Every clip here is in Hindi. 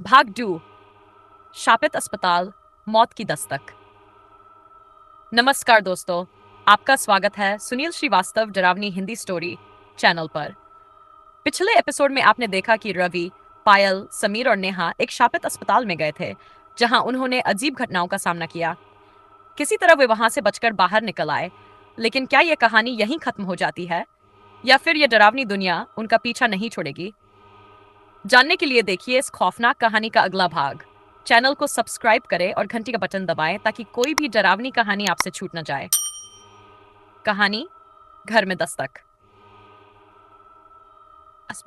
भाग 2। शापित अस्पताल, मौत की दस्तक। नमस्कार दोस्तों, आपका स्वागत है सुनील श्रीवास्तव डरावनी हिंदी स्टोरी चैनल पर। पिछले एपिसोड में आपने देखा कि रवि, पायल, समीर और नेहा एक शापित अस्पताल में गए थे, जहां उन्होंने अजीब घटनाओं का सामना किया। किसी तरह वे वहां से बचकर बाहर निकल आए, लेकिन क्या यह कहानी यहीं खत्म हो जाती है, या फिर यह डरावनी दुनिया उनका पीछा नहीं छोड़ेगी? जानने के लिए देखिए इस खौफनाक कहानी का अगला भाग। चैनल को सब्सक्राइब करें और घंटी का बटन दबाएं ताकि कोई भी डरावनी कहानी आपसे छूट न जाए। कहानी घर में दस्तक।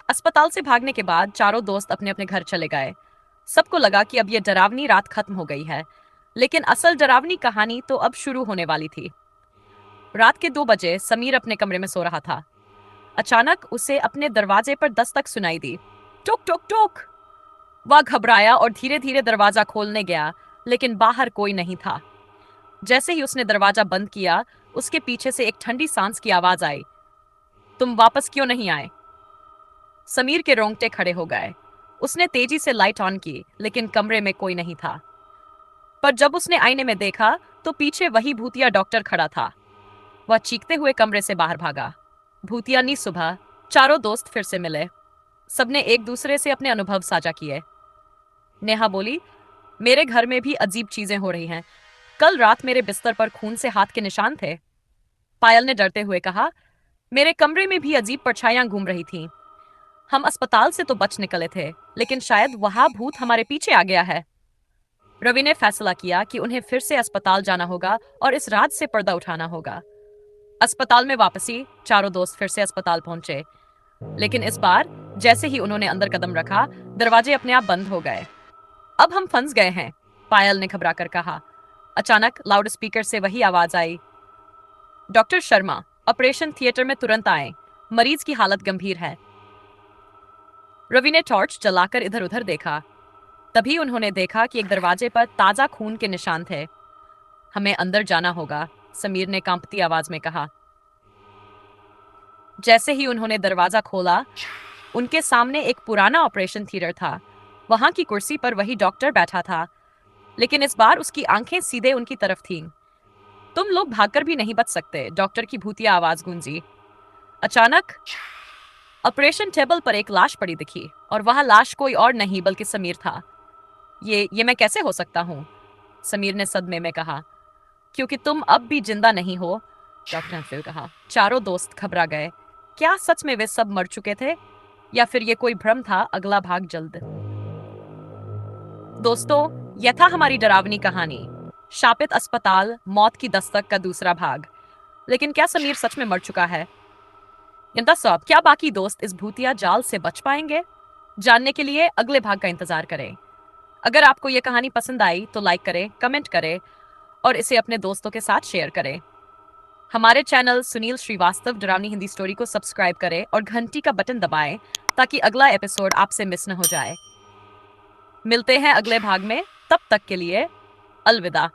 अस्पताल से भागने के बाद चारों दोस्त अपने अपने घर चले गए। सबको लगा कि अब यह डरावनी रात खत्म हो गई है, लेकिन असल डरावनी कहानी तो अब शुरू होने वाली थी। रात के 2 बजे समीर अपने कमरे में सो रहा था। अचानक उसे अपने दरवाजे पर दस्तक सुनाई दी। टोक टोक टोक। वह घबराया और धीरे धीरे दरवाजा खोलने गया, लेकिन बाहर कोई नहीं था। जैसे ही उसने दरवाजा बंद किया, उसके पीछे से एक ठंडी सांस की आवाज आई। तुम वापस क्यों नहीं आए? समीर के रोंगटे खड़े हो गए। उसने तेजी से लाइट ऑन की, लेकिन कमरे में कोई नहीं था। पर जब उसने आईने में देखा, तो पीछे वही भूतिया डॉक्टर खड़ा था। वह चीखते हुए कमरे से बाहर भागा। भूतियानी सुबह। चारों दोस्त फिर से मिले। सबने एक दूसरे से अपने अनुभव साझा किए। नेहा बोली, मेरे घर में भी अजीब चीजें हो रही हैं। कल रात मेरे बिस्तर पर खून से हाथ के निशान थे। पायल ने डरते हुए कहा, मेरे कमरे में भी अजीब परछाइयां घूम रही थीं। हम अस्पताल से तो बच निकले थे, लेकिन शायद वहां भूत हमारे पीछे आ गया है। रवि ने फैसला किया कि उन्हें फिर से अस्पताल जाना होगा और इस रात से पर्दा उठाना होगा। अस्पताल में वापसी। चारों दोस्त फिर से अस्पताल पहुंचे, लेकिन इस बार जैसे ही उन्होंने अंदर कदम रखा, दरवाजे अपने आप बंद हो गए। अब हम फंस गए हैं, पायल ने घबरा कर कहा। अचानक लाउड स्पीकर से वही आवाज आई, डॉक्टर शर्मा, ऑपरेशन थिएटर में तुरंत आए। मरीज की हालत गंभीर है। रवि ने टॉर्च जलाकर इधर उधर देखा। तभी उन्होंने देखा कि एक दरवाजे पर ताजा खून के निशान थे। हमें अंदर जाना होगा, समीर ने कांपती आवाज में कहा। जैसे ही उन्होंने दरवाजा खोला, उनके सामने एक पुराना ऑपरेशन थिएटर था। वहां की कुर्सी पर वही डॉक्टर बैठा था, लेकिन इस बार उसकी आंखें सीधे उनकी तरफ थीं। तुम लोग भागकर भी नहीं बच सकते, डॉक्टर की भूतिया आवाज गूंजी। अचानक ऑपरेशन टेबल पर एक लाश पड़ी दिखी, और वह लाश कोई और नहीं बल्कि समीर था। ये मैं कैसे हो सकता हूँ? समीर ने सदमे में कहा। क्योंकि तुम अब भी जिंदा नहीं हो, डॉक्टर ने फिर कहा। चारों दोस्त घबरा गए। क्या सच में वे सब मर चुके थे, या फिर ये कोई भ्रम था? अगला भाग जल्द। दोस्तों, यह था हमारी डरावनी कहानी, शापित अस्पताल, मौत की दस्तक का दूसरा भाग। लेकिन क्या समीर सच में मर चुका है? इंदा साहब, क्या बाकी दोस्त इस भूतिया जाल से बच पाएंगे? जानने के लिए अगले भाग का इंतजार करें। अगर आपको यह कहानी पसंद आई तो लाइक करें, कमेंट करें और इसे अपने दोस्तों के साथ शेयर करें। हमारे चैनल सुनील श्रीवास्तव डरावनी हिंदी स्टोरी को सब्सक्राइब करें और घंटी का बटन दबाएं ताकि अगला एपिसोड आपसे मिस न हो जाए। मिलते हैं अगले भाग में, तब तक के लिए अलविदा।